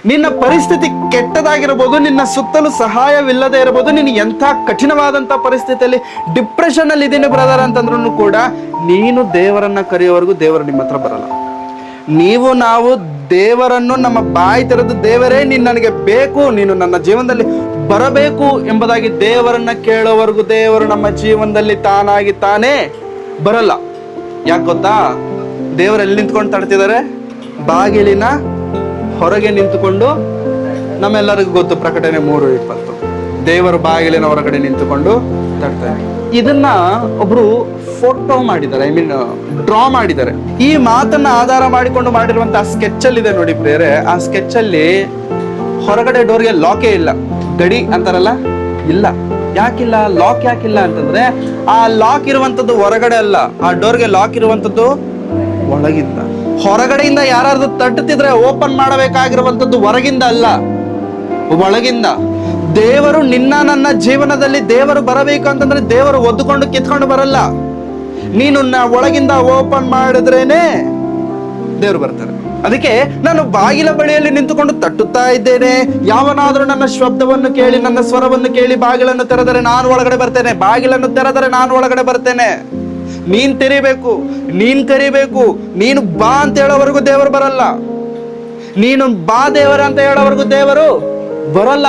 ನಿನ್ನ ಪರಿಸ್ಥಿತಿ ಕೆಟ್ಟದಾಗಿರಬಹುದು, ನಿನ್ನ ಸುತ್ತಲೂ ಸಹಾಯವಿಲ್ಲದೆ ಇರಬಹುದು, ನೀನು ಎಂಥ ಕಠಿಣವಾದಂಥ ಪರಿಸ್ಥಿತಿಯಲ್ಲಿ ಡಿಪ್ರೆಷನ್ ಅಲ್ಲಿ ಇದ್ದೀನಿ ಬ್ರದರ್ ಅಂತಂದ್ರೂ ಕೂಡ ನೀನು ದೇವರನ್ನ ಕರೆಯೋವರೆಗೂ ದೇವರು ನಿಮ್ಮ ಹತ್ರ ಬರಲ್ಲ. ನಾವು ದೇವರನ್ನು ನಮ್ಮ ಬಾಯಿ ತೆರೆದು ದೇವರೇ ನೀನು ನನಗೆ ಬೇಕು, ನೀನು ನನ್ನ ಜೀವನದಲ್ಲಿ ಬರಬೇಕು ಎಂಬುದಾಗಿ ದೇವರನ್ನ ಕೇಳೋವರೆಗೂ ದೇವರು ನಮ್ಮ ಜೀವನದಲ್ಲಿ ತಾನಾಗಿ ತಾನೇ ಬರಲ್ಲ. ಯಾಕೆ ಗೊತ್ತಾ? ದೇವರು ಎಲ್ಲಿ ನಿಂತ್ಕೊಂಡು ತಡ್ತಿದ್ದಾರೆ? ಬಾಗಿಲಿನ ಹೊರಗೆ ನಿಂತುಕೊಂಡು. ನಮ್ಮೆಲ್ಲರಿಗೂ ಗೊತ್ತು, ಪ್ರಕಟಣೆ 3:20, ದೇವರು ಬಾಗಿಲಿನ ಹೊರಗಡೆ ನಿಂತುಕೊಂಡು ತಡ್ತಾರೆ. ಇದನ್ನ ಒಬ್ರು ಫೋಟೋ ಮಾಡಿದ್ದಾರೆ, ಡ್ರಾ ಮಾಡಿದ್ದಾರೆ. ಈ ಮಾತನ್ನ ಆಧಾರ ಮಾಡಿಕೊಂಡು ಮಾಡಿರುವಂತಹ ಸ್ಕೆಚ್ ಅಲ್ಲಿ ಇದೆ ನೋಡಿ ಪ್ರೇರೆ. ಆ ಸ್ಕೆಚ್ ಅಲ್ಲಿ ಹೊರಗಡೆ ಡೋರ್ಗೆ ಲಾಕೇ ಇಲ್ಲ, ಗಡಿ ಅಂತಾರಲ್ಲ, ಇಲ್ಲ. ಯಾಕಿಲ್ಲ? ಲಾಕ್ ಯಾಕಿಲ್ಲ ಅಂತಂದ್ರೆ ಆ ಲಾಕ್ ಇರುವಂತದ್ದು ಹೊರಗಡೆ ಅಲ್ಲ, ಆ ಡೋರ್ಗೆ ಲಾಕ್ ಇರುವಂತದ್ದು ಒಳಗಿಂದ. ಹೊರಗಡೆಯಿಂದ ಯಾರಾದ್ರೂ ತಟ್ಟುತ್ತಿದ್ರೆ ಓಪನ್ ಮಾಡಬೇಕಾಗಿರುವಂತದ್ದು ಹೊರಗಿಂದ ಅಲ್ಲ, ಒಳಗಿಂದ. ದೇವರು ನನ್ನ ಜೀವನದಲ್ಲಿ ದೇವರು ಬರಬೇಕು ಅಂತಂದ್ರೆ ದೇವರು ಒದ್ದುಕೊಂಡು ಕಿತ್ಕೊಂಡು ಬರಲ್ಲ. ನೀನು ಒಳಗಿಂದ ಓಪನ್ ಮಾಡಿದ್ರೇನೆ ದೇವರು ಬರ್ತಾರೆ. ಅದಕ್ಕೆ ನಾನು ಬಾಗಿಲ ಬಳಿಯಲ್ಲಿ ನಿಂತುಕೊಂಡು ತಟ್ಟುತ್ತಾ ಇದ್ದೇನೆ. ಯಾವನಾದ್ರೂ ನನ್ನ ಶಬ್ದವನ್ನು ಕೇಳಿ, ನನ್ನ ಸ್ವರವನ್ನು ಕೇಳಿ ಬಾಗಿಲನ್ನು ತೆರೆದರೆ ನಾನು ಒಳಗಡೆ ಬರ್ತೇನೆ, ಬಾಗಿಲನ್ನು ತೆರೆದರೆ ನಾನು ಒಳಗಡೆ ಬರ್ತೇನೆ. ನೀನ್ ತೆರಿಬೇಕು, ನೀನ್ ಕರಿಬೇಕು. ನೀನು ಬಾ ಅಂತ ಹೇಳೋವರೆಗೂ ದೇವರು ಬರಲ್ಲ. ನೀನು ಬಾ ದೇವರ ಅಂತ ಹೇಳೋವರೆಗೂ ದೇವರು ಬರಲ್ಲ.